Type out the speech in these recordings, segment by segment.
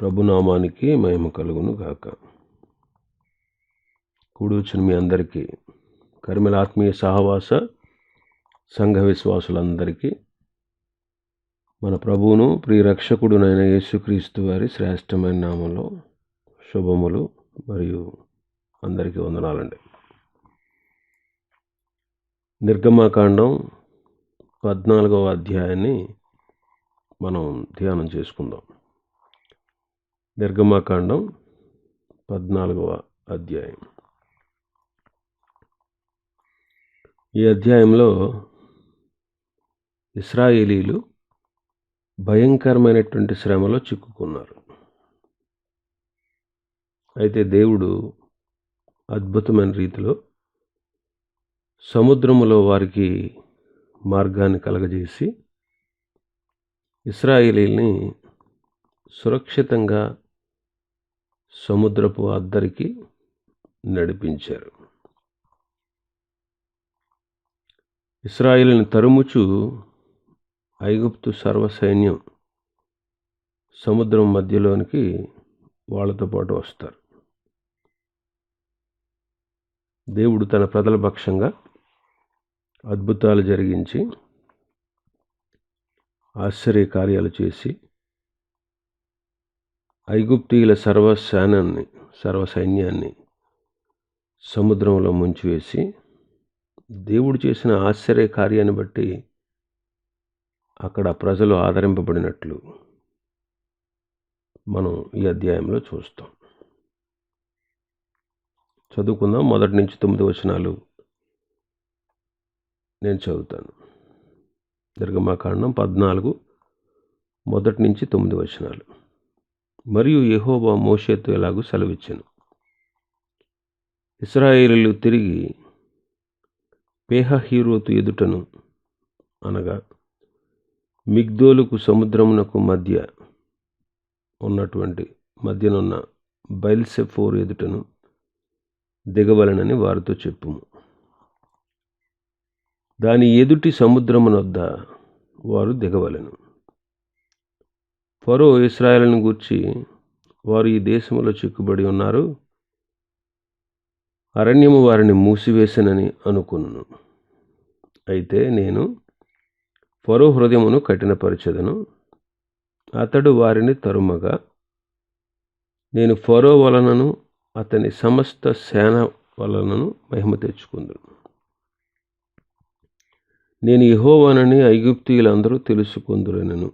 ప్రభునామానికి మహిమ కలుగును గాక. కూడి వచ్చిన మీ అందరికీ, కరిమల ఆత్మీయ సహవాస సంఘ విశ్వాసులందరికీ మన ప్రభువును ప్రియరక్షకుడునైన యేసుక్రీస్తు వారి శ్రేష్టమైన నామంలో శుభములు మరియు అందరికీ వందనాలండి. నిర్గమాకాండం 14వ అధ్యాయాన్ని మనం ధ్యానం చేసుకుందాం. నిర్గమాకాండం 14వ అధ్యాయం. ఈ అధ్యాయంలో ఇశ్రాయేలీలు భయంకరమైనటువంటి శ్రమలో చిక్కుకున్నారు. అయితే దేవుడు అద్భుతమైన రీతిలో సముద్రములో వారికి మార్గాన్ని కలగజేసి ఇశ్రాయేలీల్ని సురక్షితంగా సముద్రపు అద్దరికి నడిపించారు. ఇశ్రాయేలుని తరుముచు ఐగుప్తు సర్వసైన్యం సముద్రం మధ్యలోనికి వాళ్ళతో పాటు వస్తారు. దేవుడు తన ప్రజల పక్షంగా అద్భుతాలు జరిగించి ఆశ్చర్య కార్యాలు చేసి ఐగుప్తీయుల సర్వసైన్యాన్ని సముద్రంలో ముంచివేసి, దేవుడు చేసిన ఆశ్చర్య కార్యాన్ని బట్టి అక్కడ ప్రజలు ఆదరింపబడినట్లు మనం ఈ అధ్యాయంలో చూస్తాం. చదువుకుందాం. 1 నుంచి 9 వచనాలు నేను చదువుతాను. నిర్గమాకాండం 14 1 నుంచి 9 వచనాలు. మరియు యెహోవా మోషేతో ఇలాగూ సెలవిచ్చెను. ఇశ్రాయేలీయులు తిరిగి పేహహీరోతు ఎదుటను, అనగా మిగ్దోలుకు సముద్రమునకు మధ్యనున్న బయల్సెఫోరు ఎదుటను దిగవలెనని వారితో చెప్పుము. దాని ఎదుటి సముద్రమునొద్ద వారు దిగవలెను. ఫరో ఇశ్రాయేలును గూర్చి, వారు ఈ దేశములో చిక్కుబడి ఉన్నారు, అరణ్యము వారిని మూసివేసెనని అనుకును. అయితే నేను ఫరో హృదయమును కఠినపరచెదను, అతడు వారిని తరుమగా నేను ఫరో వలనను అతని సమస్త సేన వలనను మహిమ తెచ్చుకుందును. నేను యెహోవానని ఐగుప్తీయులందరూ తెలుసుకుందురనెను.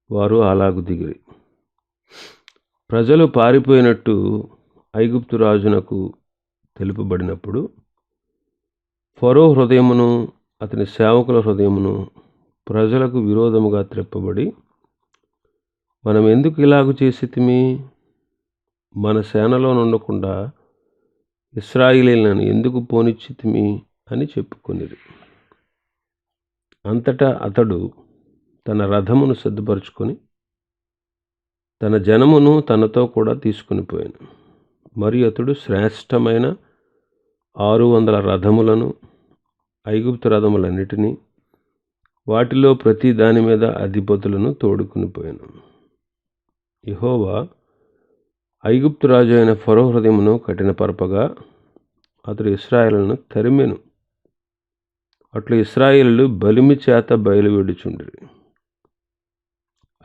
వారు అలాగు దిగిరి. ప్రజలు పారిపోయినట్టు ఐగుప్తు రాజునకు తెలుపబడినప్పుడు ఫరో హృదయమును అతని సేవకుల హృదయమును ప్రజలకు విరోధముగా త్రెప్పబడి, మనం ఎందుకు ఇలాగు చేసితిమి? మన సేనలో నుండకుండా ఇశ్రాయేలీయులను ఎందుకు పోనిచ్చితిమి అని చెప్పుకొనిరి. అంతటా అతడు తన రథమును సిద్ధపరచుకొని తన జనమును తనతో కూడా తీసుకుని పోయాను. మరియు అతడు శ్రేష్టమైన 600 రథములను, ఐగుప్తు రథములన్నిటినీ, వాటిలో ప్రతి దాని మీద అధిపతులను తోడుకుని పోయాను. యెహోవా ఐగుప్తు రాజు అయిన ఫరో హృదయమును కఠినపరపగా అతడు ఇశ్రాయేలును తరిమెను. అట్లు ఇశ్రాయేలీయులు బలిమి చేత బయలువెడుచుండిరి.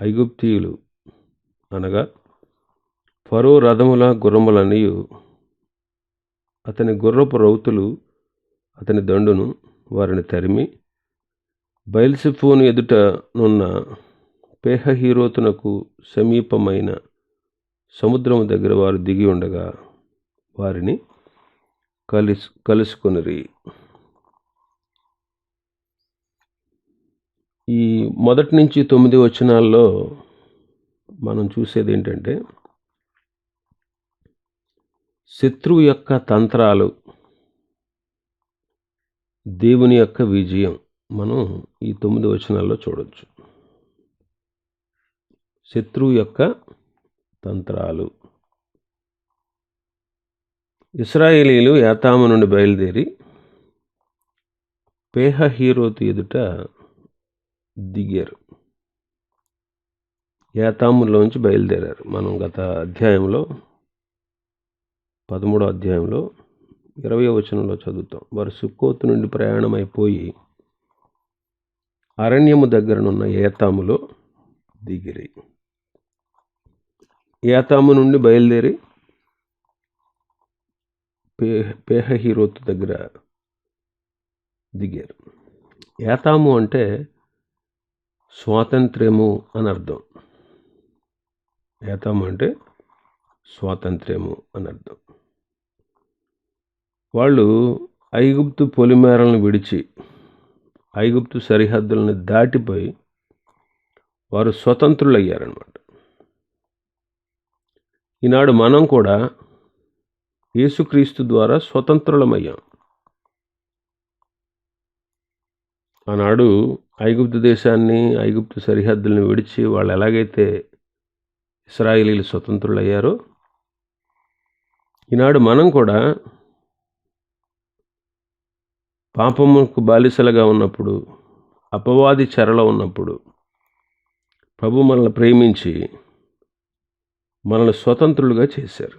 ఐగుప్తీయులు, అనగా ఫరో రథముల గుర్రములనియు అతని గుర్రపు రౌతులు అతని దండును వారిని తరిమి, బయల్సెఫోను ఎదుట నున్న పేహహీరోతునకు సమీపమైన సముద్రము దగ్గర వారు దిగి ఉండగా వారిని కలుసుకొనిరి. ఈ 1 నుంచి 9 వచనాల్లో మనం చూసేది ఏంటంటే, శత్రువు యొక్క తంత్రాలు, దేవుని యొక్క విజయం మనం ఈ 9 వచనాల్లో చూడొచ్చు. శత్రువు యొక్క తంత్రాలు. ఇశ్రాయేలీయులు యాతాము నుండి బయలుదేరి పేహహీరోతు ఎదుట దిగారు. ఏతాములోంచి బయలుదేరారు. మనం గత అధ్యాయంలో 13వ అధ్యాయంలో 20వ వచనంలో చదువుతాం. వారు సుక్కోతు నుండి ప్రయాణం అయిపోయి అరణ్యము దగ్గరనున్న ఏతాములో దిగిరి. ఏతాము నుండి బయలుదేరి పేహహీరోతు దగ్గర దిగారు. ఏతాము అంటే స్వాతంత్ర్యము అని అర్థం. ఏతాము అంటే స్వాతంత్ర్యము అని అర్థం. వాళ్ళు ఐగుప్తు పొలిమేరలను విడిచి ఐగుప్తు సరిహద్దులను దాటిపోయి వారు స్వతంత్రులు అయ్యారన్నమాట. ఈనాడు మనం కూడా యేసుక్రీస్తు ద్వారా స్వతంత్రులమయ్యాం. ఆనాడు ఐగుప్తు దేశాన్ని, ఐగుప్తు సరిహద్దులను విడిచి వాళ్ళు ఎలాగైతే ఇశ్రాయేలీలు స్వతంత్రులయ్యారో, ఈనాడు మనం కూడా పాపముకు బానిసలుగా ఉన్నప్పుడు, అపవాది చెరలో ఉన్నప్పుడు ప్రభు మనల్ని ప్రేమించి మనల్ని స్వతంత్రులుగా చేశారు.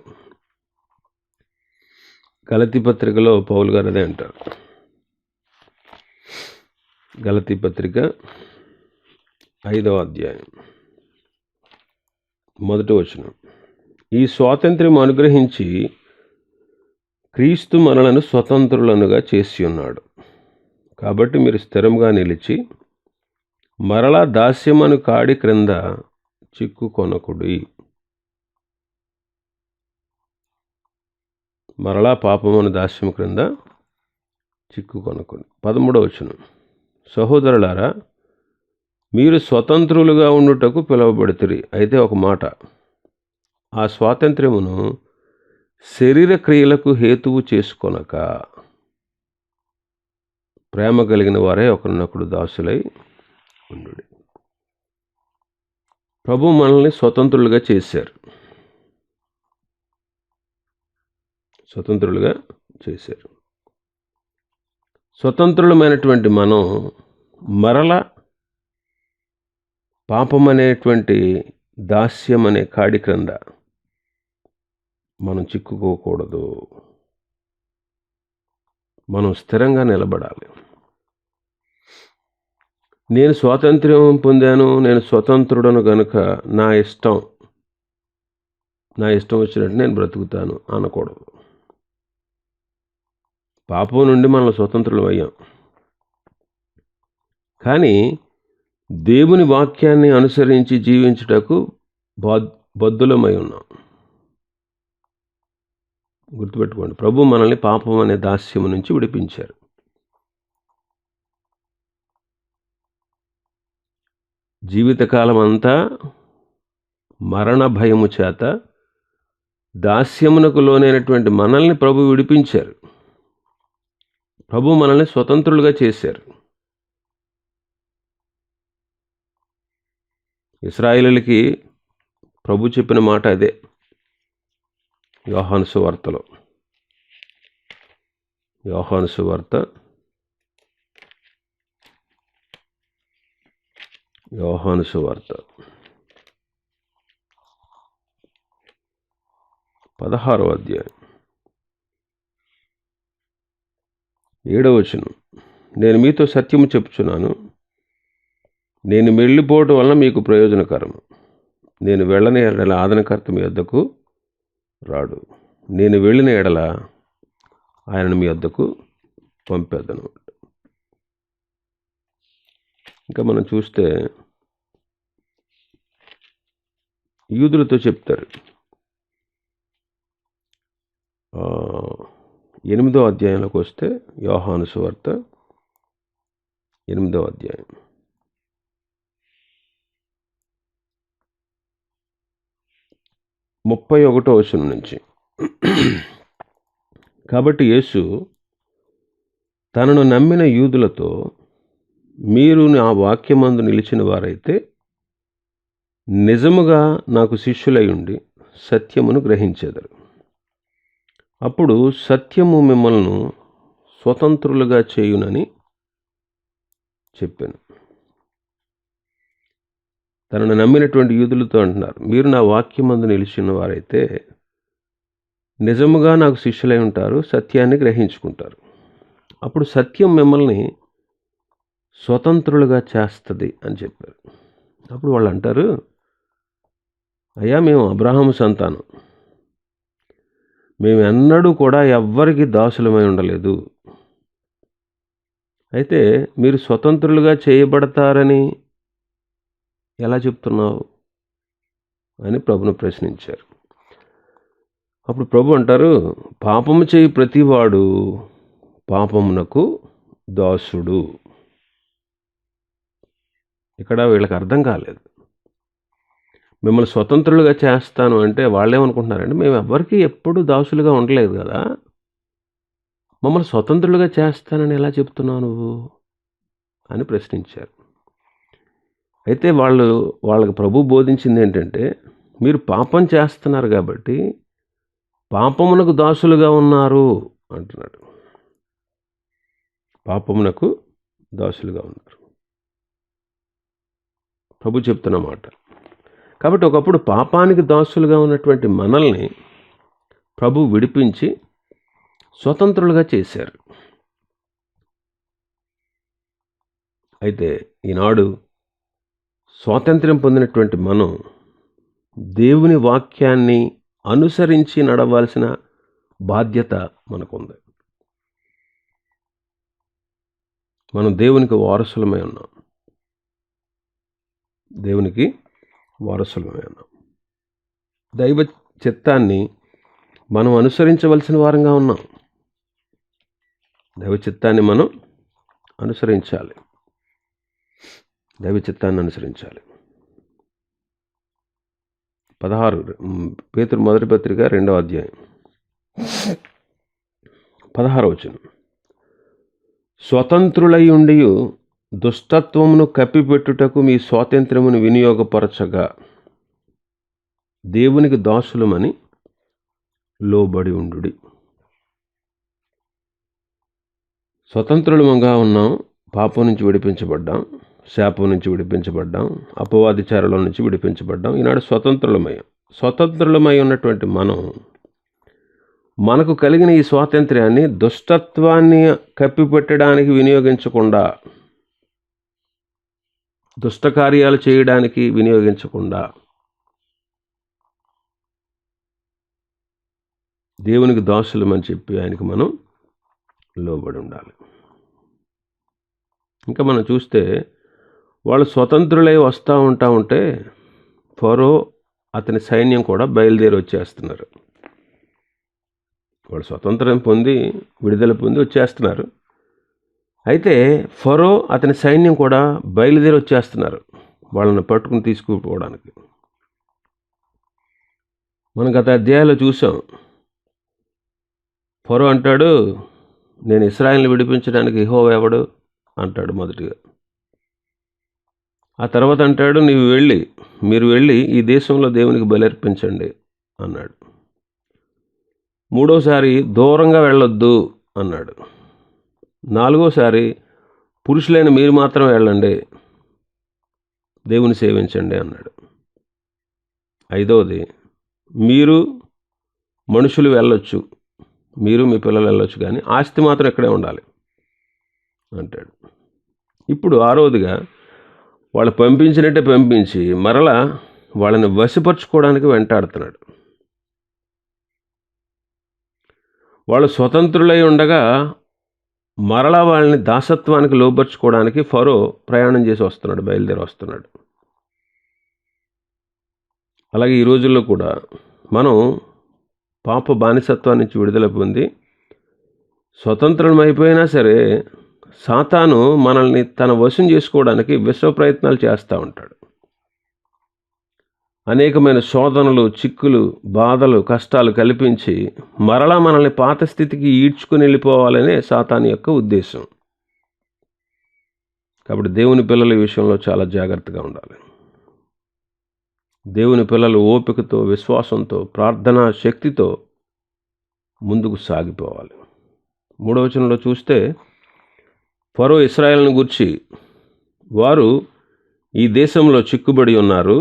గలతీ పత్రికలో పౌలు గారు అదే అంటారు. గలతీ పత్రిక 5వ అధ్యాయం 1వ వచనం. ఈ స్వాతంత్ర్యం అనుగ్రహించి క్రీస్తు మనలను స్వతంత్రులనుగా చేసి ఉన్నాడు. కాబట్టి మీరు స్థిరంగా నిలిచి మరలా దాస్యమను కాడి క్రింద చిక్కుకొనకుడి. మరలా పాపమను దాస్యం క్రింద చిక్కుకొనకుడి. 13వ వచనం. సహోదరులారా, మీరు స్వతంత్రులుగా ఉండుటకు పిలువబడుతురి. అయితే ఒక మాట, ఆ స్వాతంత్ర్యమును శరీర క్రియలకు హేతువు చేసుకొనక ప్రేమ కలిగిన వారే ఒకరినొకడు దాసులై ఉండుడి. ప్రభు మనల్ని స్వతంత్రులుగా చేశారు. స్వతంత్రులుగా చేశారు. స్వతంత్రులమైనటువంటి మనం మరల పాపం అనేటువంటి దాస్యం అనే కాడి క్రింద మనం చిక్కుకోకూడదు. మనం స్థిరంగా నిలబడాలి. నేను స్వాతంత్ర్యం పొందాను, నేను స్వతంత్రుడను గనుక నా ఇష్టం వచ్చినట్టు నేను బ్రతుకుతాను అనకూడదు. పాపం నుండి మనం స్వతంత్రులు అయ్యాం. కానీ దేవుని వాక్యాన్ని అనుసరించి జీవించుటకు బద్ధులమై ఉన్నాం. గుర్తుపెట్టుకోండి, ప్రభు మనల్ని పాపం అనే దాస్యము నుంచి విడిపించారు. జీవితకాలం అంతా మరణ భయము చేత దాస్యమునకు లోనైనటువంటి మనల్ని ప్రభు విడిపించారు. ప్రభు మనల్ని స్వతంత్రులుగా చేశారు. ఇశ్రాయేలీయులకి ప్రభు చెప్పిన మాట అదే. యోహాను సువార్తలో, యోహాను సువార్త 16వ అధ్యాయం 7వ వచనం. నేను మీతో సత్యము చెప్పుచున్నాను, నేను వెళ్ళిపోవటం వలన మీకు ప్రయోజనకరము. నేను వెళ్ళని ఎడల ఆదరణకర్త మీ వద్దకు రాడు. నేను వెళ్ళిన ఎడల ఆయనను మీ వద్దకు పంపేదను. ఇంకా మనం చూస్తే యూదులతో చెప్తారు. 8వ అధ్యాయంలోకి వస్తే, యోహాను సువార్త 8వ అధ్యాయం 31వ వచనం నుంచి. కాబట్టి యేసు తనను నమ్మిన యూదులతో, మీరు నా వాక్యమందు నిలిచిన వారైతే నిజముగా నాకు శిష్యులై ఉండి సత్యమును గ్రహించెదరు. అప్పుడు సత్యము మిమ్మల్ని స్వతంత్రులుగా చేయునని చెప్పాను. తనను నమ్మినటువంటి యూదులతో అంటున్నారు, మీరు నా వాక్యమందు నిలిచిన వారైతే నిజముగా నాకు శిష్యులై ఉంటారు, సత్యాన్ని గ్రహించుకుంటారు. అప్పుడు సత్యం మిమ్మల్ని స్వతంత్రులుగా చేస్తుంది అని చెప్పారు. అప్పుడు వాళ్ళు అంటారు, అయ్యా మేము అబ్రహాము సంతానం, మేము ఎన్నడూ కూడా ఎవ్వరికి దాసులమై ఉండలేదు. అయితే మీరు స్వతంత్రులుగా చేయబడతారని ఎలా చెప్తున్నావు అని ప్రభును ప్రశ్నించారు. అప్పుడు ప్రభు అంటారు, పాపము చేయి ప్రతివాడు పాపమునకు దాసుడు. ఇక్కడ వీళ్ళకి అర్థం కాలేదు. మిమ్మల్ని స్వతంత్రులుగా చేస్తాను అంటే వాళ్ళేమనుకుంటున్నారంటే, మేము ఎవ్వరికి ఎప్పుడు దాసులుగా ఉండలేదు కదా, మమ్మల్ని స్వతంత్రులుగా చేస్తానని ఎలా చెప్తున్నావు నువ్వు అని ప్రశ్నించారు. అయితే వాళ్ళకి ప్రభు బోధించింది ఏంటంటే, మీరు పాపం చేస్తున్నారు కాబట్టి పాపమునకు దాసులుగా ఉన్నారు అంటున్నాడు. పాపమునకు దాసులుగా ఉన్నారు ప్రభు చెప్తున్న మాట. కాబట్టి ఒకప్పుడు పాపానికి దాసులుగా ఉన్నటువంటి మనల్ని ప్రభు విడిపించి స్వతంత్రులుగా చేశారు. అయితే ఈనాడు స్వాతంత్ర్యం పొందినటువంటి మనం దేవుని వాక్యాన్ని అనుసరించి నడవాల్సిన బాధ్యత మనకుంది. మనం దేవునికి వారసులమై ఉన్నాం. దేవునికి వారసులమై ఉన్నాం. దైవ చిత్తాన్ని మనం అనుసరించవలసిన వారంగా ఉన్నాం. దైవ చిత్తాన్ని మనం అనుసరించాలి. దైవ చిత్తాన్ని అనుసరించాలి. 16 పేతురు మొదటి పత్రిక 2వ అధ్యాయం 16వ వచనం. స్వతంత్రులై ఉండి దుష్టత్వమును కప్పిపెట్టుటకు మీ స్వాతంత్ర్యమును వినియోగపరచగా దేవునికి దాసులమని లోబడి ఉండుడి. స్వతంత్రులముగా ఉన్నాం, పాపం నుంచి విడిపించబడ్డాం, శాపం నుంచి విడిపించబడ్డాం, అపవాది చెరల నుంచి విడిపించబడ్డాం. ఈనాడు స్వతంత్రులమై ఉన్నటువంటి మనం మనకు కలిగిన ఈ స్వాతంత్ర్యాన్ని దుష్టత్వాన్ని కప్పిపెట్టడానికి వినియోగించకుండా, దుష్ట కార్యాలు చేయడానికి వినియోగించకుండా దేవునికి దాసులమని చెప్పి ఆయనకి మనం లోబడి ఉండాలి. ఇంకా మనం చూస్తే వాళ్ళు స్వతంత్రులై వస్తూ ఉంటే ఫరో అతని సైన్యం కూడా బయలుదేరి వచ్చేస్తున్నారు. వాళ్ళు స్వతంత్రం పొంది విడుదల పొంది వచ్చేస్తున్నారు. అయితే ఫరో అతని సైన్యం కూడా బయలుదేరి వచ్చేస్తున్నారు వాళ్ళని పట్టుకుని తీసుకుపోవడానికి. మనం గత అధ్యాయంలో చూసాం. ఫరో అంటాడు, నేను ఇశ్రాయేలుని విడిపించడానికి యెహోవా ఎవడు అంటాడు మొదటిగా. ఆ తర్వాత అంటాడు, మీరు వెళ్ళి ఈ దేశంలో దేవునికి బలి అన్నాడు. మూడోసారి దూరంగా వెళ్ళొద్దు అన్నాడు. నాలుగోసారి పురుషులైన మీరు మాత్రం వెళ్ళండి, దేవుని సేవించండి అన్నాడు. ఐదవది, మీరు మనుషులు వెళ్ళొచ్చు, మీరు మీ పిల్లలు వెళ్ళొచ్చు, కానీ ఆస్తి మాత్రం ఇక్కడే ఉండాలి అంటాడు. ఇప్పుడు ఆరోదిగా వాళ్ళు పంపించినట్టే పంపించి మరలా వాళ్ళని వశపరుచుకోవడానికి వెంటాడుతున్నాడు. వాళ్ళు స్వతంత్రులై ఉండగా మరలా వాళ్ళని దాసత్వానికి లోబర్చుకోవడానికి ఫరో ప్రయాణం చేసి వస్తున్నాడు, బయలుదేరి వస్తున్నాడు. అలాగే ఈ రోజుల్లో కూడా మనం పాప బానిసత్వం నుంచి విడుదల పొంది స్వతంత్రం అయిపోయినా సరే సాతాను మనల్ని తన వశం చేసుకోవడానికి విశ్వ ప్రయత్నాలు చేస్తూ ఉంటాడు. అనేకమైన శోధనలు, చిక్కులు, బాధలు, కష్టాలు కల్పించి మరలా మనల్ని పాత స్థితికి ఈడ్చుకుని వెళ్ళిపోవాలనే సాతాను యొక్క ఉద్దేశం. కాబట్టి దేవుని పిల్లల విషయంలో చాలా జాగ్రత్తగా ఉండాలి. దేవుని పిల్లలు ఓపికతో, విశ్వాసంతో, ప్రార్థనా శక్తితో ముందుకు సాగిపోవాలి. 3వ వచనంలో చూస్తే ఫరో ఇశ్రాయేలును గూర్చి, వారు ఈ దేశంలో చిక్కుబడి ఉన్నారు,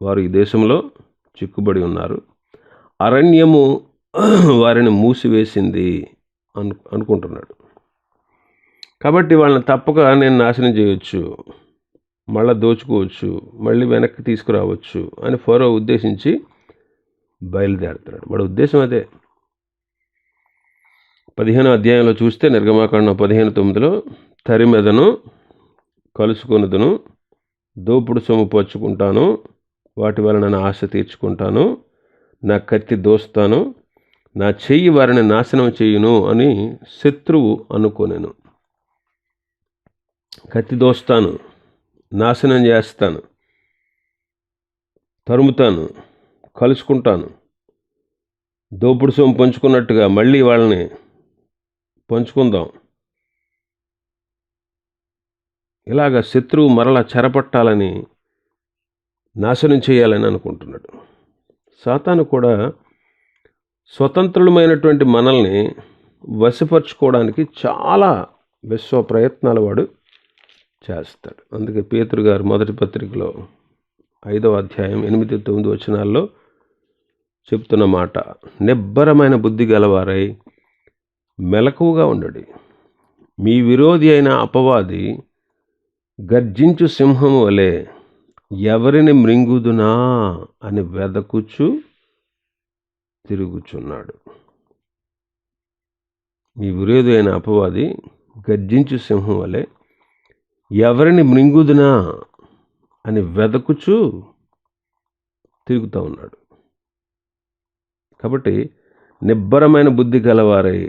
వారు ఈ దేశంలో చిక్కుబడి ఉన్నారు, అరణ్యము వారిని మూసివేసింది అనుకుంటున్నాడు. కాబట్టి వాళ్ళని తప్పక నేను నాశనం చేయొచ్చు, మళ్ళీ దోచుకోవచ్చు, మళ్ళీ వెనక్కి తీసుకురావచ్చు అని ఫరో ఉద్దేశించి బయలుదేరుతున్నాడు. వాడి ఉద్దేశం అదే. 15వ అధ్యాయంలో చూస్తే నిర్గమాకాండం 15:9 తరిమెదను, కలుసుకొనుదును, దోపుడు సొమ్ము పరుచుకుంటాను, వాటి వలన నా ఆశ తీర్చుకుంటాను, నా కత్తి దోస్తాను, నా చెయ్యి వారిని నాశనం చేయును అని శత్రువు అనుకోనేను. కత్తి దోస్తాను, నాశనం చేస్తాను, తరుముతాను, కలుసుకుంటాను, దోపుడు సొమ్ము పంచుకున్నట్టుగా మళ్ళీ వాళ్ళని పంచుకుందాం, ఇలాగ శత్రువు మరలా చెరపట్టాలని, నాశనం చేయాలని అనుకుంటున్నాడు. సాతాను కూడా స్వతంత్రులమైనటువంటి మనల్ని వశపరుచుకోవడానికి చాలా విశ్వ ప్రయత్నాలు వాడు చేస్తాడు. అందుకే పేతురు గారు మొదటి పత్రికలో 5వ అధ్యాయం 8-9 వచనాల్లో చెప్తున్న మాట, నిబ్బరమైన బుద్ధి గలవారై మెలకువగా ఉండడి. మీ విరోధి అయిన అపవాది గర్జించు సింహము వలె ఎవరిని మృంగుదునా అని వెదకుచు తిరుగుచున్నాడు. మీ విరోధి అయిన అపవాది గర్జించు సింహం వలె ఎవరిని మృంగుదునా అని వెదకుచు తిరుగుతూ ఉన్నాడు. కాబట్టి నిబ్బరమైన బుద్ధి గలవారై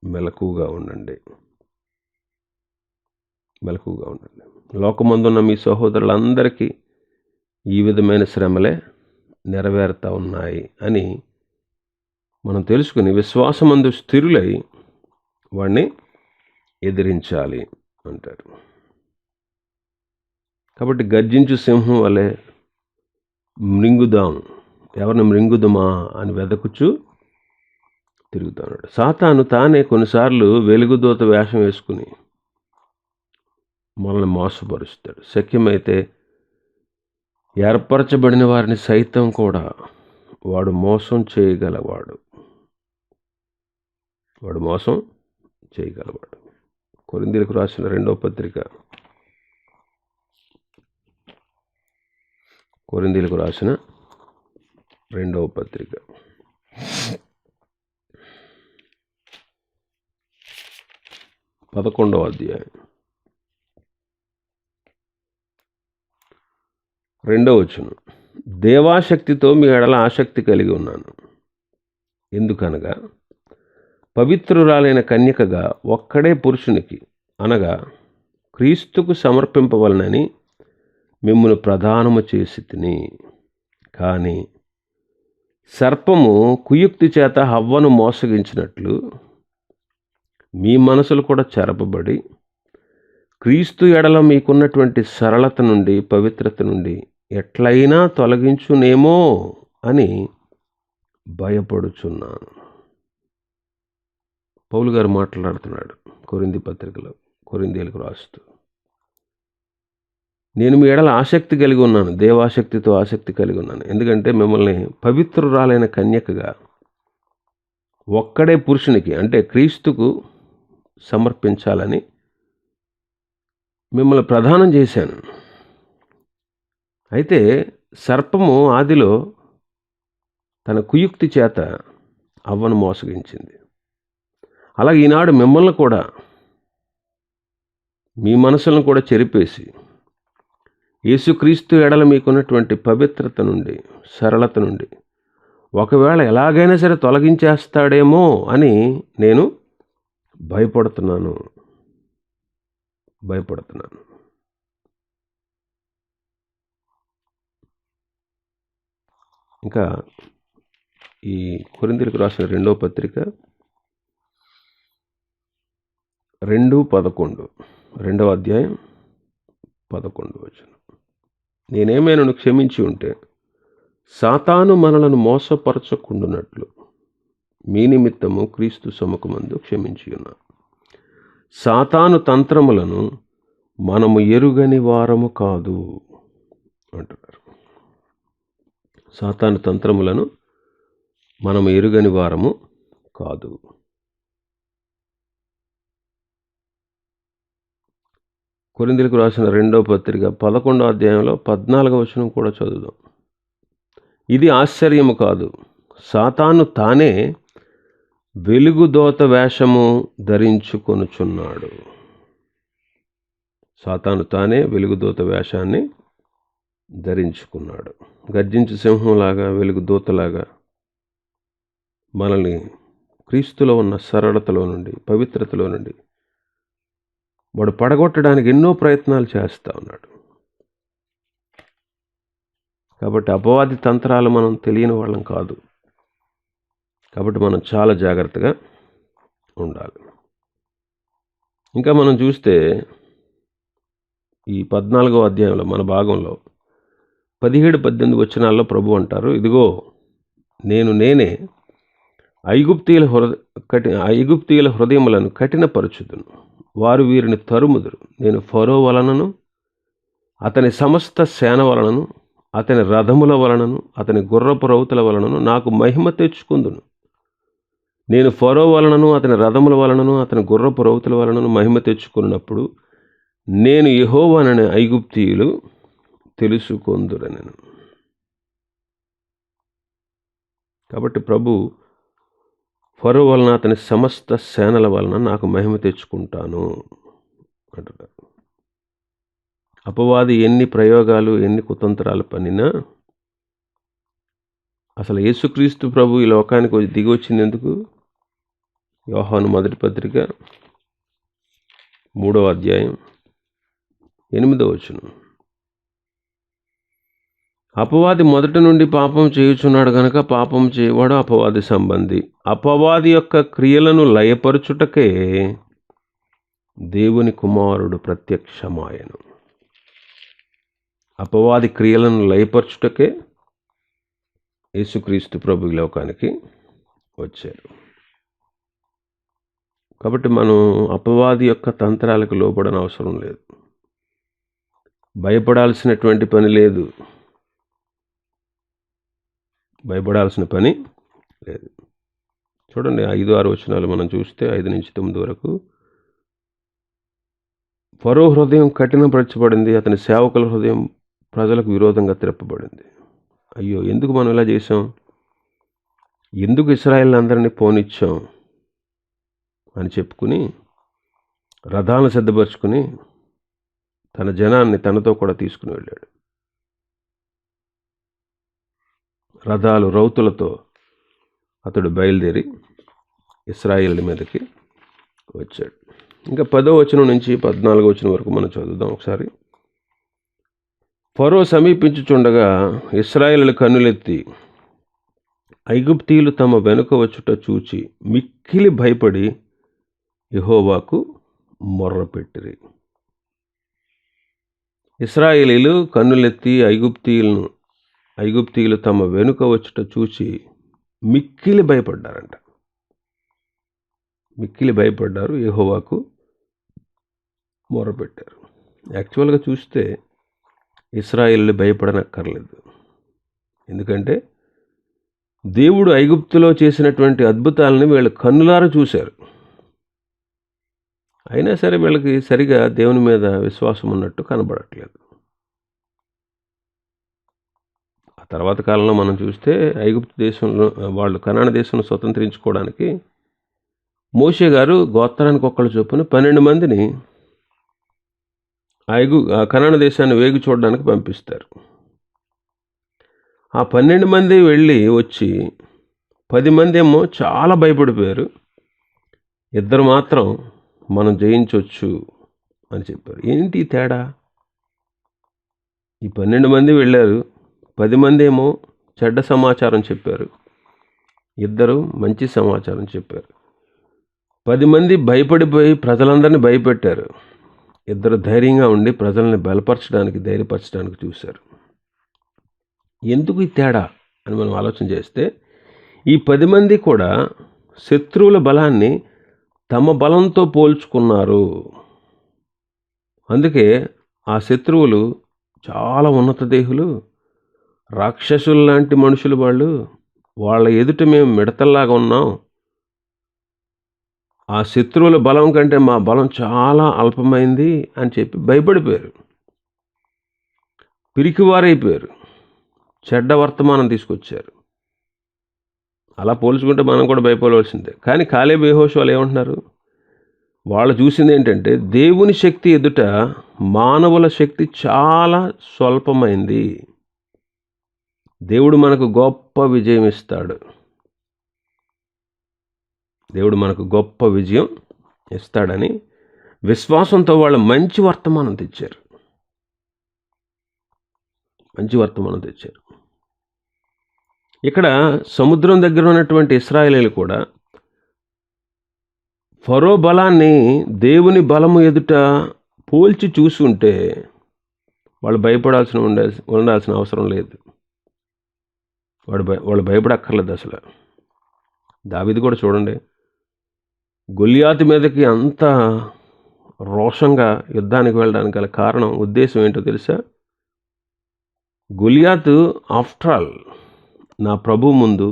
మెలకువగా ఉండండి. లోకమందున్న మీ సహోదరులందరికీ ఈ విధమైన శ్రమలే నెరవేరుతూ ఉన్నాయి అని మనం తెలుసుకుని విశ్వాసమందు స్థిరులై వాడిని ఎదిరించాలి అంటారు. కాబట్టి గర్జించు సింహం వలె మృంగుదాం, ఎవరిని మృంగుదుమా అని వెదకుచు తిరుగుతున్నాడు. సాతాను తానే కొన్నిసార్లు వెలుగుదూత వేషం వేసుకుని మనల్ని మోసపరుస్తాడు. శక్యమైతే ఏర్పరచబడిన వారిని సైతం కూడా వాడు మోసం చేయగలవాడు. కొరింథీయులకు రాసిన 2వ పత్రిక 11వ అధ్యాయం 2వ వచనం, దేవాశక్తితో మీ ఎడల ఆసక్తి కలిగి ఉన్నాను. ఎందుకనగా పవిత్రురాలైన కన్యకగా ఒక్కడే పురుషునికి అనగా క్రీస్తుకు సమర్పింపవలనని మిమ్మును ప్రదానము చేసి తిని. కానీ సర్పము కుయుక్తి చేత హవ్వను మోసగించినట్లు మీ మనసులు కూడా చెరపబడి క్రీస్తు ఎడల మీకున్నటువంటి సరళత నుండి, పవిత్రత నుండి ఎట్లయినా తొలగించునేమో అని భయపడుచున్నాను. పౌలు గారు మాట్లాడుతున్నాడు కొరింథీ పత్రికలో కొరింథీయులకు రాస్తూ, నేను మీ ఎడల ఆసక్తి కలిగి ఉన్నాను, దేవాశక్తితో ఆసక్తి కలిగి ఉన్నాను. ఎందుకంటే మిమ్మల్ని పవిత్రురాలైన కన్యకగా ఒక్కడే పురుషునికి అంటే క్రీస్తుకు సమర్పించాలని మిమ్మల్ని ప్రదానం చేశాను. అయితే సర్పము ఆదిలో తన కుయుక్తి చేత హవ్వను మోసగించింది. అలాగే ఈనాడు మిమ్మల్ని కూడా, మీ మనసులను కూడా చెరిపేసి యేసుక్రీస్తు ఎడల మీకున్నటువంటి పవిత్రత నుండి, సరళత నుండి ఒకవేళ ఎలాగైనా సరే తొలగించేస్తాడేమో అని నేను భయపడుతున్నాను. ఇంకా ఈ కొరింథీయులకు రాసిన 2వ పత్రిక 2:11 అధ్యాయం 11 వచనం, నేనేమైనా క్షమించి ఉంటే సాతాను మనలను మోసపరచకుండునట్లు మీ నిమిత్తము క్రీస్తు సముఖమందు క్షమించి ఉన్నాను. సాతాను తంత్రములను మనము ఎరుగని వారము కాదు అంటున్నారు. సాతాను తంత్రములను మనము ఎరుగని వారము కాదు. కొరింథీయులకు రాసిన 2వ పత్రిక 11వ అధ్యాయంలో 14వ వచనం కూడా చదువుదాం. ఇది ఆశ్చర్యము కాదు, సాతాను తానే వెలుగుదోత వేషము ధరించుకొనుచున్నాడు. సాతాను తానే వెలుగుదోత వేషాన్ని ధరించుకున్నాడు. గర్జించు సింహంలాగా, వెలుగుదూతలాగా మనల్ని క్రీస్తులో ఉన్న సరళతలో నుండి, పవిత్రతలో నుండి వాడు పడగొట్టడానికి ఎన్నో ప్రయత్నాలు చేస్తూ ఉన్నాడు. కాబట్టి అపవాది తంత్రాలు మనం తెలియని వాళ్ళం కాదు. కాబట్టి మనం చాలా జాగ్రత్తగా ఉండాలి. ఇంకా మనం చూస్తే ఈ 14వ అధ్యాయంలో మన భాగంలో 17-18 వచనాల్లో ప్రభు అంటారు, ఇదిగో నేనే ఐగుప్తీయుల హృదయములను కఠినపరచుదును, వారు వీరిని తరుముదురు. నేను ఫరో వలనను అతని సమస్త సేన వలనను అతని రథముల వలనను అతని గుర్రపు రౌతుల వలనను నాకు మహిమ తెచ్చుకుందును. నేను ఫరో వలనను అతని రథముల వలనను అతని గుర్రపు రౌతుల వలనను మహిమ తెచ్చుకున్నప్పుడు నేను యెహోవానని ఐగుప్తీయులు తెలుసుకొందురనెను. కాబట్టి ప్రభు ఫరో వలన అతని సమస్త సేనల వలన నాకు మహిమ తెచ్చుకుంటాను అంటున్నారు. అపవాది ఎన్ని ప్రయోగాలు, ఎన్ని కుతంత్రాలు పన్నినా అసలు యేసుక్రీస్తు ప్రభు ఈ లోకానికి దిగి వచ్చింది ఎందుకు? యోహాను మొదటి పత్రిక 3వ అధ్యాయం 8వ వచనం. అపవాది మొదటి నుండి పాపం చేయుచున్నాడు గనుక పాపం చేయవాడు అపవాది సంబంధి. అపవాది యొక్క క్రియలను లయపరచుటకే దేవుని కుమారుడు ప్రత్యక్షమాయెను. అపవాది క్రియలను లయపరచుటకే యేసుక్రీస్తు ప్రభు ఈ లోకానికి వచ్చారు. కాబట్టి మనం అపవాది యొక్క తంత్రాలకు లోబడని అవసరం లేదు. భయపడాల్సినటువంటి పని లేదు. భయపడాల్సిన పని లేదు. చూడండి 5-6 వచనాలు మనం చూస్తే 5-9 వరకు. ఫరో హృదయం కఠినపరచబడింది, అతని సేవకుల హృదయం ప్రజలకు విరోధంగా త్రెప్పబడింది. అయ్యో, ఎందుకు మనం ఇలా చేసాం? ఎందుకు ఇశ్రాయేలునందరినీ పోనిచ్చాం అని చెప్పుకుని రథాలను సిద్ధపరచుకుని తన జనాన్ని తనతో కూడా తీసుకుని వెళ్ళాడు. రథాలు రౌతులతో అతడు బయలుదేరి ఇశ్రాయేలు మీదకి వచ్చాడు. ఇంకా 10వ వచనం నుంచి 14వ వచనం వరకు మనం చదువుదాం ఒకసారి. ఫరో సమీపించుచుండగా ఇశ్రాయేలు కన్నులెత్తి ఐగుప్తీయులు తమ వెనుక వచ్చుట చూచి మిక్కిలి భయపడి యెహోవాకు మొర్రపెట్టిరి. ఇశ్రాయేలీలు కన్నులెత్తి ఐగుప్తీయులు తమ వెనుక వచ్చుట చూచి మిక్కిలి భయపడ్డారంట. మిక్కిలి భయపడ్డారు, యెహోవాకు మొర్రపెట్టారు. యాక్చువల్గా చూస్తే ఇశ్రాయేలీలు భయపడనక్కర్లేదు. ఎందుకంటే దేవుడు ఐగుప్తులో చేసినటువంటి అద్భుతాలని వీళ్ళు కన్నులారా చూశారు. అయినా సరే వీళ్ళకి సరిగా దేవుని మీద విశ్వాసం ఉన్నట్టు కనబడట్లేదు. ఆ తర్వాత కాలంలో మనం చూస్తే ఐగుప్తు దేశంలో వాళ్ళు కనాను దేశంలో స్వతంత్రించుకోవడానికి మోషే గారు గోత్రానికి ఒక్కళ్ళు చొప్పున 12 మందిని కనాను దేశాన్ని వేగి చూడడానికి పంపిస్తారు. ఆ 12 మంది వెళ్ళి వచ్చి 10 మంది ఏమో చాలా భయపడిపోయారు. 2 మాత్రం మనం జయించవచ్చు అని చెప్పారు. ఏంటి తేడా? ఈ 12 మంది వెళ్ళారు, 10 మంది ఏమో చెడ్డ సమాచారం చెప్పారు, 2 మంచి సమాచారం చెప్పారు. 10 మంది భయపడిపోయి ప్రజలందరినీ భయపెట్టారు, 2 ధైర్యంగా ఉండి ప్రజల్ని ధైర్యపరచడానికి చూశారు. ఎందుకు ఈ తేడా అని మనం ఆలోచన చేస్తే ఈ 10 మంది కూడా శత్రువుల బలాన్ని తమ బలంతో పోల్చుకున్నారు. అందుకే ఆ శత్రువులు చాలా ఉన్నత దేహులు, రాక్షసుల్లాంటి మనుషులు వాళ్ళు. వాళ్ళ ఎదుట మేము మిడతల్లాగా ఉన్నాం. ఆ శత్రువుల బలం కంటే మా బలం చాలా అల్పమైంది అని చెప్పి భయపడిపోయారు. పిరికివారైపోయారు. చెడ్డ వర్తమానం తీసుకొచ్చారు. అలా పోల్చుకుంటే మనం కూడా భయపడవలసిందే. కానీ కాలేబు, యెహోషువలు ఏమంటున్నారు? వాళ్ళు చూసింది ఏంటంటే, దేవుని శక్తి ఎదుట మానవుల శక్తి చాలా స్వల్పమైంది. దేవుడు మనకు గొప్ప విజయం ఇస్తాడు. దేవుడు మనకు గొప్ప విజయం ఇస్తాడని విశ్వాసంతో వాళ్ళు మంచి వర్తమానం తెచ్చారు. మంచి వర్తమానం తెచ్చారు. ఇక్కడ సముద్రం దగ్గర ఉన్నటువంటి ఇశ్రాయేలీయులు కూడా ఫరో బలాన్ని దేవుని బలము ఎదుట పోల్చి చూసుంటే వాళ్ళు ఉండాల్సిన అవసరం లేదు. వాళ్ళు భయపడక్కర్లేదు అసలు. దావీదు కూడా చూడండి, గొలియాతు మీదకి అంత రోషంగా యుద్ధానికి వెళ్ళడానికి గల కారణం, ఉద్దేశం ఏంటో తెలుసా? గొలియాతు ఆఫ్టర్ ఆల్ నా ప్రభు ముందు,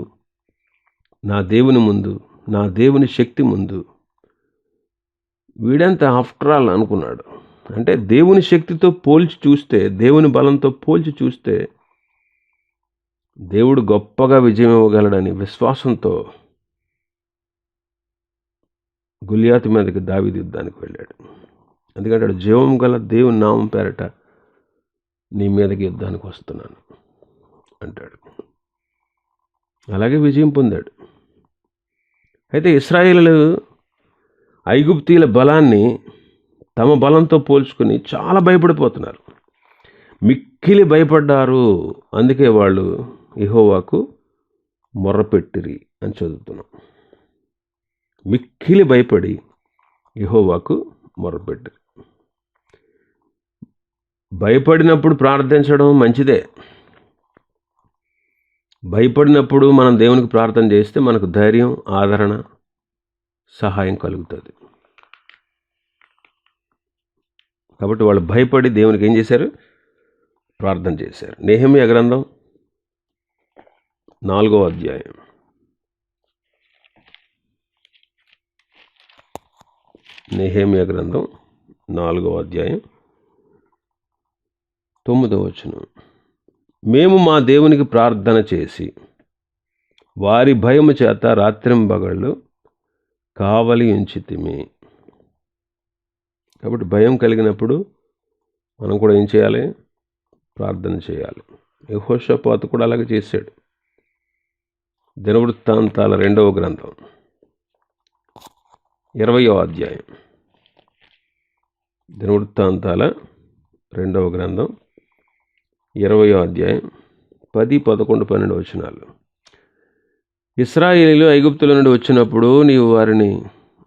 నా దేవుని ముందు, నా దేవుని శక్తి ముందు వీడంతా ఆఫ్టర్ ఆల్ అనుకున్నాడు. అంటే దేవుని శక్తితో పోల్చి చూస్తే, దేవుని బలంతో పోల్చి చూస్తే దేవుడు గొప్పగా విజయం ఇవ్వగలడని విశ్వాసంతో గొలియాతు మీదకి దావీదు యుద్ధానికి వెళ్ళాడు. ఎందుకంటే జీవం గల దేవుని నామం పేరట నీ మీదకి యుద్ధానికి వస్తున్నాను అంటాడు. అలాగే విజయం పొందాడు. అయితే ఇశ్రాయేలీయులు ఐగుప్తీయుల బలాన్ని తమ బలంతో పోల్చుకుని చాలా భయపడిపోతున్నారు. మిక్కిలి భయపడ్డారు. అందుకే వాళ్ళు యెహోవాకు మొర్రపెట్టిరి అని చదువుతున్నాం. మిక్కిలి భయపడి యెహోవాకు మొర్రపెట్టిరి. భయపడినప్పుడు ప్రార్థించడం మంచిదే. భయపడినప్పుడు మనం దేవునికి ప్రార్థన చేస్తే మనకు ధైర్యం, ఆదరణ, సహాయం కలుగుతుంది. కాబట్టి వాళ్ళు భయపడి దేవునికి ఏం చేశారు? ప్రార్థన చేశారు. నెహెమ్యా గ్రంథం 4వ అధ్యాయం. నెహెమ్యా గ్రంథం 4వ అధ్యాయం 9వ వచనం. మేము మా దేవునికి ప్రార్థన చేసి వారి భయము చేత రాత్రింబగళ్ళు కావలి ఉంచితిమి. కాబట్టి భయం కలిగినప్పుడు మనం కూడా ఏం చేయాలి? ప్రార్థన చేయాలి. యెహోషాపాతు కూడా అలాగే చేశాడు. దినవృత్తాంతాల 2వ గ్రంథం 20వ అధ్యాయం. దినవృత్తాంతాల 2వ గ్రంథం 20వ అధ్యాయం 10, 11, 12 వచనాలు. ఇశ్రాయేలీయులు ఐగుప్తుల నుండి వచ్చినప్పుడు నీవు వారిని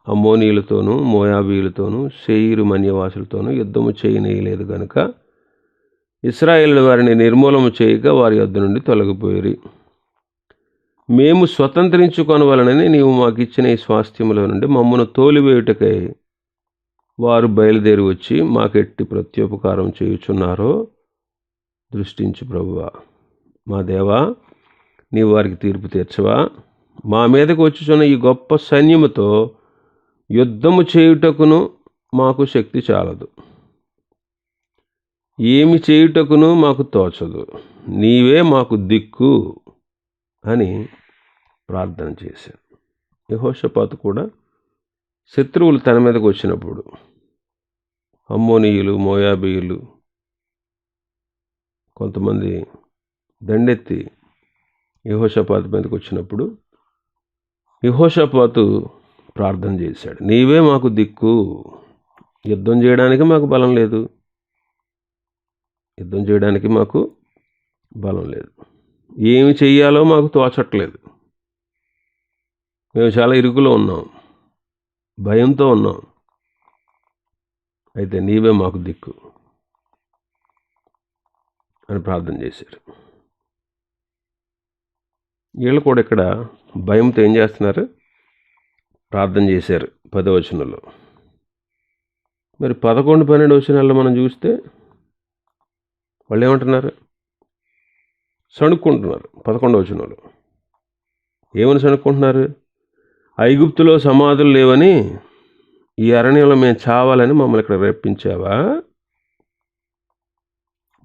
అమ్మోనీయులతోనూ, మోయాబీయులతోనూ, శేయీరు మన్యవాసులతోనూ యుద్ధము చేయనీయలేదు గనుక ఇశ్రాయేలీయులు వారిని నిర్మూలము చేయక వారి యొద్ద నుండి తొలగిపోయిరి. మేము స్వతంత్రించుకొనవలనని నీవు మాకు ఇచ్చిన ఈ స్వాస్థ్యములో నుండి మమ్మను తోలివేయుటకై వారు బయలుదేరి వచ్చి మాకెట్టి ప్రత్యుపకారం చేయుచున్నారో దృష్టించు ప్రభువా. మా దేవా, నీవు వారికి తీర్పు తీర్చవా? మా మీదకు వచ్చుచున్న ఈ గొప్ప సైన్యముతో యుద్ధము చేయుటకును మాకు శక్తి చాలదు, ఏమి చేయుటకును మాకు తోచదు. నీవే మాకు దిక్కు అని ప్రార్థన చేశాను. యెహోషాపాతు కూడా శత్రువులు తన మీదకు వచ్చినప్పుడు, అమ్మోనీయులు, మోయాబీయులు కొంతమంది దండెత్తి యెహోషాపాతు మీదకు వచ్చినప్పుడు యెహోషాపాతు ప్రార్థన చేశాడు. నీవే మాకు దిక్కు, యుద్ధం చేయడానికి మాకు బలం లేదు, యుద్ధం చేయడానికి మాకు బలం లేదు, ఏమి చెయ్యాలో మాకు తోచట్లేదు, మేము చాలా ఇరుకులో ఉన్నాం, భయంతో ఉన్నాం, అయితే నీవే మాకు దిక్కు అని ప్రార్థన చేశారు. వీళ్ళు కూడా ఇక్కడ భయంతో ఏం చేస్తున్నారు? ప్రార్థన చేశారు. 10వ వచనంలో మరి 11, 12 వచనాల్లో మనం చూస్తే వాళ్ళు ఏమంటున్నారు? సణుక్కుంటున్నారు. 11వ వచనంలో ఏమని సణుక్కుంటున్నారు? ఐగుప్తులో సమాధులు లేవని ఈ అరణ్యంలో మేము చావాలని మమ్మల్ని ఇక్కడ రప్పించావా?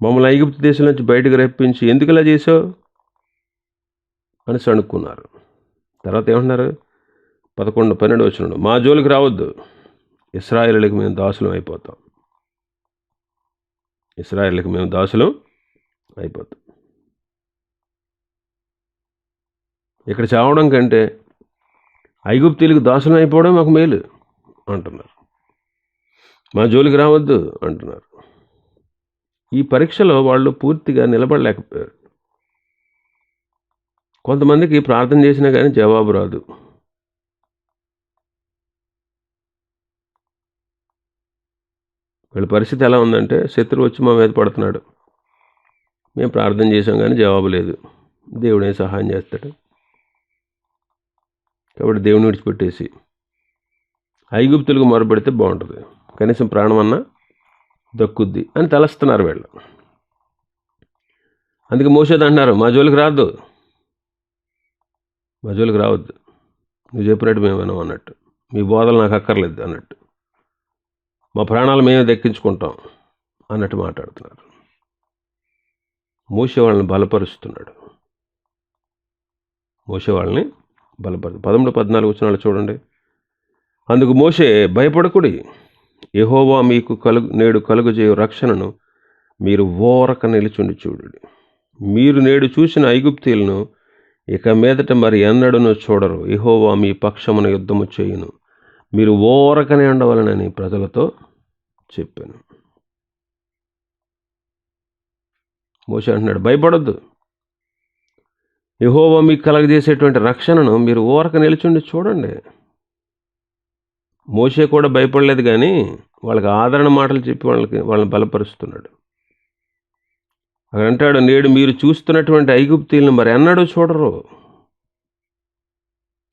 మమ్మల్ని ఐగుప్తు దేశం నుంచి బయటకు రప్పించి ఎందుకు ఇలా చేసావు అని సణుక్కున్నారు. తర్వాత ఏమంటున్నారు? 11, 12 వచనంలో మా జోలికి రావద్దు, ఇశ్రాయేలులకు మేము దాసులం అయిపోతాం. ఇశ్రాయేలులకు మేము దాసులం అయిపోతాం. ఇక్కడ చావడం కంటే ఐగుప్తీలకు దాసులం అయిపోవడం మాకు మేలు అంటున్నారు. మా జోలికి రావద్దు అంటున్నారు. ఈ పరీక్షలో వాళ్ళు పూర్తిగా నిలబడలేకపోయారు. కొంతమందికి ప్రార్థన చేసినా కానీ జవాబు రాదు. వీళ్ళ పరిస్థితి ఎలా ఉందంటే, శత్రువు వచ్చి మా మీద పడుతున్నాడు, మేము ప్రార్థన చేసాం కానీ జవాబు లేదు, దేవుడే సహాయం చేస్తాడు, కాబట్టి దేవుని విడిచిపెట్టేసి ఐగుప్తులకు మొరపెడితే బాగుంటుంది, కనీసం ప్రాణమన్నా దక్కుద్ది అని తలస్తున్నారు వీళ్ళు. అందుకే మోసేది అంటున్నారు, మా జోలికి రావద్దు, మా జోలికి రావద్దు, నువ్వు చెప్పినట్టు మేము వినం అన్నట్టు, మీ బోధలు నాకు అక్కర్లేదు అన్నట్టు, మా ప్రాణాలు మేమే దక్కించుకుంటాం అన్నట్టు మాట్లాడుతున్నారు. మోసే వాళ్ళని బలపరుస్తున్నాడు. మోసే వాళ్ళని బలపరు 13, 14 వచనాలు చూడండి. అందుకు మోసే, భయపడకుడి, యెహోవా మీకు నేడు కలుగజేయు రక్షణను మీరు ఓరక నిలుచుండి చూడుడి. మీరు నేడు చూసిన ఐగుప్తీయులను ఇక మీదట మరి ఎన్నడూనూ చూడరు. యెహోవా మీ పక్షమున యుద్ధము చేయును, మీరు ఓరకనే ఉండవలనని ప్రజలతో చెప్పాను. మోసే అంటున్నాడు, భయపడొద్దు, యెహోవా మీకు కలగజేసేటువంటి రక్షణను మీరు ఓరక నిలుచుండి చూడండి. మోసే కూడా భయపడలేదు, కానీ వాళ్ళకి ఆదరణ మాటలు చెప్పి వాళ్ళని బలపరుస్తున్నాడు. అక్కడ అంటాడు, నేడు మీరు చూస్తున్నటువంటి ఐగుప్తీయులను మరి ఎన్నడూ చూడరు.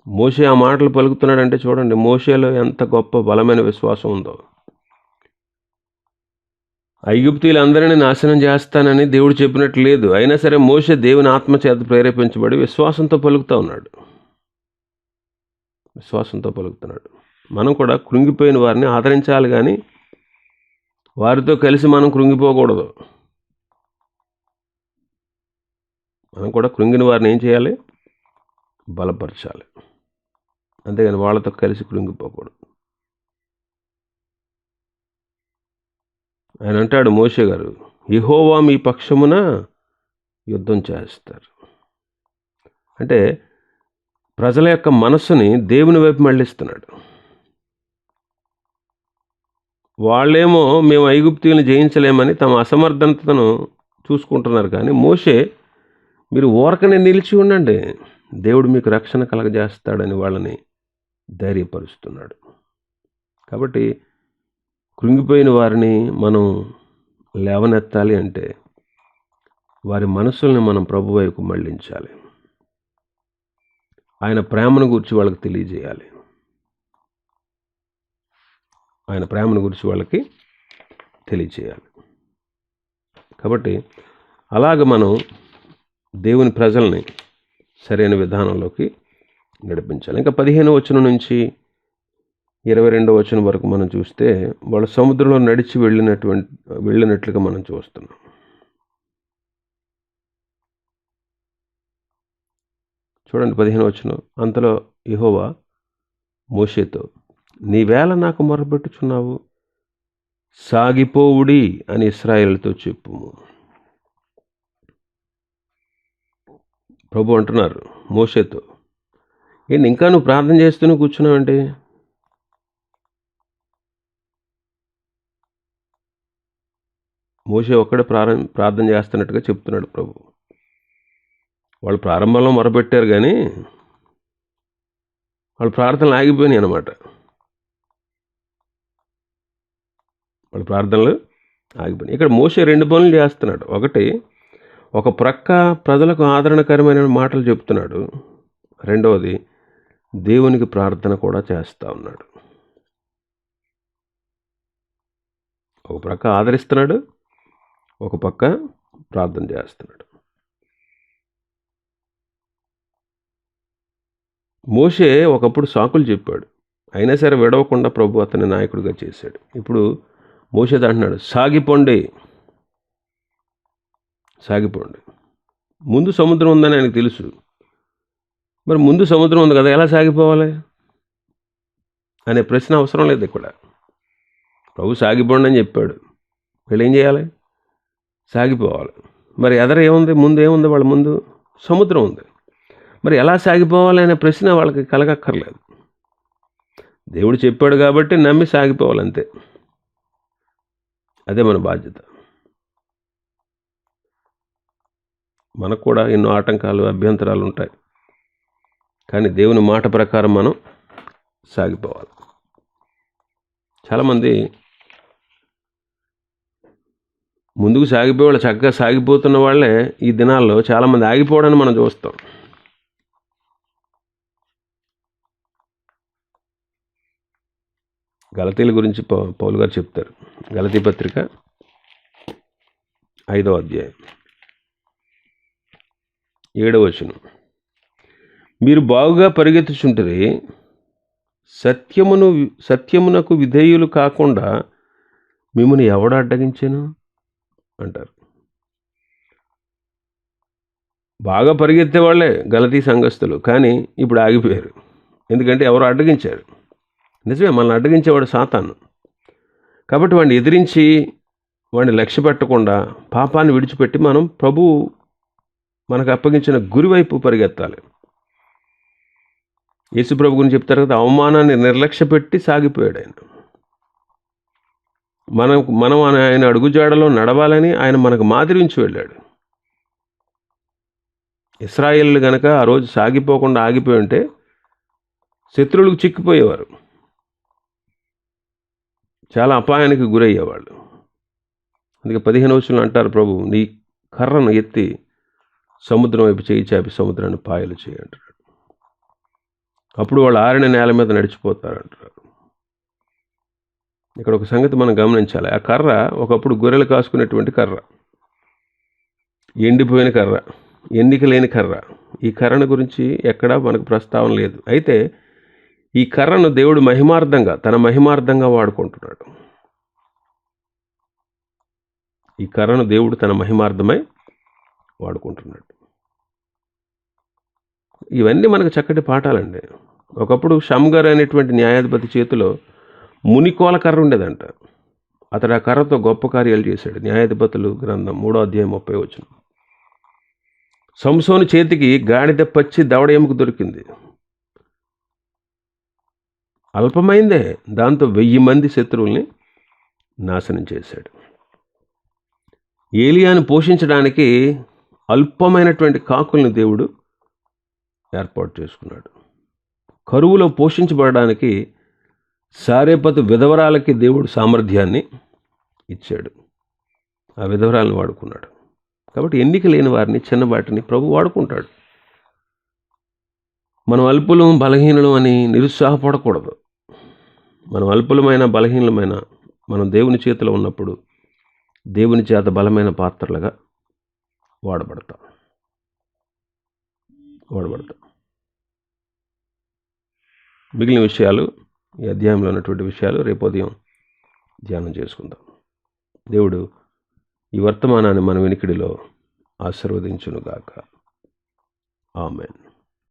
మోసే ఆ మాటలు పలుకుతున్నాడంటే చూడండి, మోసేలో ఎంత గొప్ప బలమైన విశ్వాసం ఉందో. ఐగుప్తీయులందరినీ నాశనం చేస్తానని దేవుడు చెప్పినట్టు లేదు. అయినా సరే మోసే దేవుని ఆత్మ చేత ప్రేరేపించబడి విశ్వాసంతో పలుకుతూ ఉన్నాడు. విశ్వాసంతో పలుకుతున్నాడు. మనం కూడా కృంగిపోయిన వారిని ఆదరించాలి, కానీ వారితో కలిసి మనం కృంగిపోకూడదు. మనం కూడా కృంగిన వారిని ఏం చేయాలి? బలపరచాలి. అంతేగాని వాళ్ళతో కలిసి కృంగిపోకూడదు. ఆయన అంటాడు మోషే గారు, యెహోవా మీ పక్షమున యుద్ధం చేస్తారు. అంటే ప్రజల యొక్క మనస్సుని దేవుని వైపు మళ్ళిస్తున్నాడు. వాళ్ళేమో మేము ఐగుప్తీయులను జయించలేమని తమ అసమర్థతను చూసుకుంటున్నారు, కానీ మోషే, మీరు ఊరకనే నిలిచి ఉండండి, దేవుడు మీకు రక్షణ కలగజేస్తాడని వాళ్ళని ధైర్యపరుస్తున్నాడు. కాబట్టి కృంగిపోయిన వారిని మనం లేవనెత్తాలి అంటే వారి మనసుల్ని మనం ప్రభు వైపు మళ్ళించాలి. ఆయన ప్రేమను గురించి వాళ్ళకి తెలియజేయాలి. ఆయన ప్రేమను గురించి వాళ్ళకి తెలియజేయాలి. కాబట్టి అలాగ మనం దేవుని ప్రజల్ని సరైన విధానంలోకి నడిపించాలి. ఇంకా 15వ వచనం నుంచి 22వ వచనం వరకు మనం చూస్తే వాళ్ళు సముద్రంలో నడిచి వెళ్ళినట్లుగా మనం చూస్తున్నాం. చూడండి 15వ వచనం. అంతలో యెహోవా మోషేతో, నీవేళ నాకు మొరపెట్టుచున్నావు, సాగిపోవుడి అని ఇశ్రాయేలుతో చెప్పుము. ప్రభు అంటున్నారు మోషేతో, ఏంటి ఇంకా నువ్వు ప్రార్థన చేస్తూనే కూర్చున్నావంటే? మోషే ఒక్కడే ప్రార్థన చేస్తున్నట్టుగా చెప్తున్నాడు ప్రభు. వాళ్ళు ప్రారంభంలో మొరపెట్టారు, కానీ వాళ్ళ ప్రార్థనలు ఆగిపోయినాయి అన్నమాట. వాళ్ళ ప్రార్థనలు ఆగిపోయినాయి. ఇక్కడ మోషే 2 పనులు చేస్తున్నాడు. ఒకటి, ఒక ప్రక్క ప్రజలకు ఆదరణకరమైన మాటలు చెప్తున్నాడు. రెండవది, దేవునికి ప్రార్థన కూడా చేస్తూ ఉన్నాడు. ఒక ప్రక్క ఆదరిస్తున్నాడు, ఒక పక్క ప్రార్థన చేస్తున్నాడు. మోషే ఒకప్పుడు సాకులు చెప్పాడు, అయినా సరే విడవకుండా ప్రభు అతని నాయకుడిగా చేశాడు. ఇప్పుడు మోషే అంటున్నాడు, సాగిపోండి. ముందు సముద్రం ఉందని ఆయనకు తెలుసు. మరి ముందు సముద్రం ఉంది కదా, ఎలా సాగిపోవాలి అనే ప్రశ్న అవసరం లేదు ఇక్కడ. ప్రభు సాగిపోండి అని చెప్పాడు, వీళ్ళు ఏం చేయాలి? సాగిపోవాలి. మరి ఎదర ఏముంది? ముందు ఏముంది? వాళ్ళ ముందు సముద్రం ఉంది. మరి ఎలా సాగిపోవాలి అనే ప్రశ్న వాళ్ళకి కలగక్కర్లేదు. దేవుడు చెప్పాడు కాబట్టి నమ్మి సాగిపోవాలంతే. అదే మన బాధ్యత. మనకు కూడా ఎన్నో ఆటంకాలు, అభ్యంతరాలు ఉంటాయి, కానీ దేవుని మాట ప్రకారం మనం సాగిపోవాలి. చాలామంది ముందుకు సాగిపోయే వాళ్ళు, చక్కగా సాగిపోతున్న వాళ్ళే ఈ దినాల్లో చాలామంది ఆగిపోవడాన్ని మనం చూస్తాం. గలతీల గురించి పౌలు గారు చెప్తారు. గలతీ పత్రిక 5వ అధ్యాయం 7వ వచనం. మీరు బాగుగా పరిగెత్తుచుంటరి, సత్యమునకు విధేయులు కాకుండా మిమ్మల్ని ఎవడు అడ్డగించాను అంటారు. బాగా పరిగెత్తే వాళ్ళే గలతీ సంఘస్థులు, కానీ ఇప్పుడు ఆగిపోయారు. ఎందుకంటే ఎవరు అడ్డగించారు. నిజమే, మనల్ని అడ్డగించేవాడు సాతాను. కాబట్టి వాడిని ఎదిరించి వాడిని లక్ష్య పెట్టకుండా పాపాన్ని విడిచిపెట్టి మనం ప్రభు మనకు అప్పగించిన గురివైపు పరిగెత్తాలి. యేసు ప్రభు గురించి చెప్తారు కదా, అవమానాన్ని నిర్లక్ష్య పెట్టి సాగిపోయాడు ఆయన. మనం ఆయన అడుగుజాడలో నడవాలని ఆయన మనకు మాదిరి ఉంచి వెళ్ళాడు. ఇశ్రాయేలు గనక ఆ రోజు సాగిపోకుండా ఆగిపోయి ఉంటే శత్రువులకు చిక్కిపోయేవారు, చాలా అపాయానికి గురయ్యేవాళ్ళు. అందుకే 15వ వచనంలో అంటారు ప్రభు, నీ కర్రను ఎత్తి సముద్రం వైపు చేయి చాపి సముద్రాన్ని పాయలు చేయంటారు. అప్పుడు వాళ్ళు ఆరిన నేల మీద నడిచిపోతారంటారు. ఇక్కడ ఒక సంగతి మనం గమనించాలి. ఆ కర్ర ఒకప్పుడు గొర్రెలు కాసుకునేటువంటి కర్ర, ఎండిపోయిన కర్ర, ఎన్నిక లేని కర్ర. ఈ కర్రను గురించి ఎక్కడా మనకు ప్రస్తావన లేదు. అయితే ఈ కర్రను దేవుడు తన మహిమార్థంగా వాడుకుంటున్నాడు. ఈ కర్రను దేవుడు తన మహిమార్థమై వాడుకుంటున్నాడు. ఇవన్నీ మనకు చక్కటి పాఠాలండి. ఒకప్పుడు షమ్గర్ అనేటువంటి న్యాయాధిపతి చేతిలో మునికోల కర్ర ఉండేదంట. అతడు ఆ కర్రతో గొప్ప కార్యాలు చేశాడు. న్యాయాధిపతులు గ్రంథం 3వ అధ్యాయం 30వ వచనం. సంసోను చేతికి గాడిద పచ్చి దవడ ఎముక దొరికింది. అల్పమైందే, దాంతో 1000 మంది శత్రువుల్ని నాశనం చేశాడు. ఏలియాను పోషించడానికి అల్పమైనటువంటి కాకుల్ని దేవుడు ఏర్పాటు చేసుకున్నాడు. కరువులో పోషించబడడానికి సారేపతు విధవరాలకి దేవుడు సామర్థ్యాన్ని ఇచ్చాడు. ఆ విధవరాలను వాడుకున్నాడు. కాబట్టి ఎన్నిక లేని వారిని, చిన్నవాటిని ప్రభు వాడుకుంటాడు. మనం అల్పులం, బలహీనులం అని నిరుత్సాహపడకూడదు. మనం అల్పులమైన, బలహీనమైన మనం దేవుని చేతిలో ఉన్నప్పుడు దేవుని చేత బలమైన పాత్రలుగా వాడబడతాం. మిగిలిన విషయాలు, ఈ అధ్యాయంలో ఉన్నటువంటి విషయాలు రేపు ఉదయం ధ్యానం చేసుకుందాం. దేవుడు ఈ వర్తమానాన్ని మన వెనుకడిలో ఆశీర్వదించునుగాక. ఆమేన్.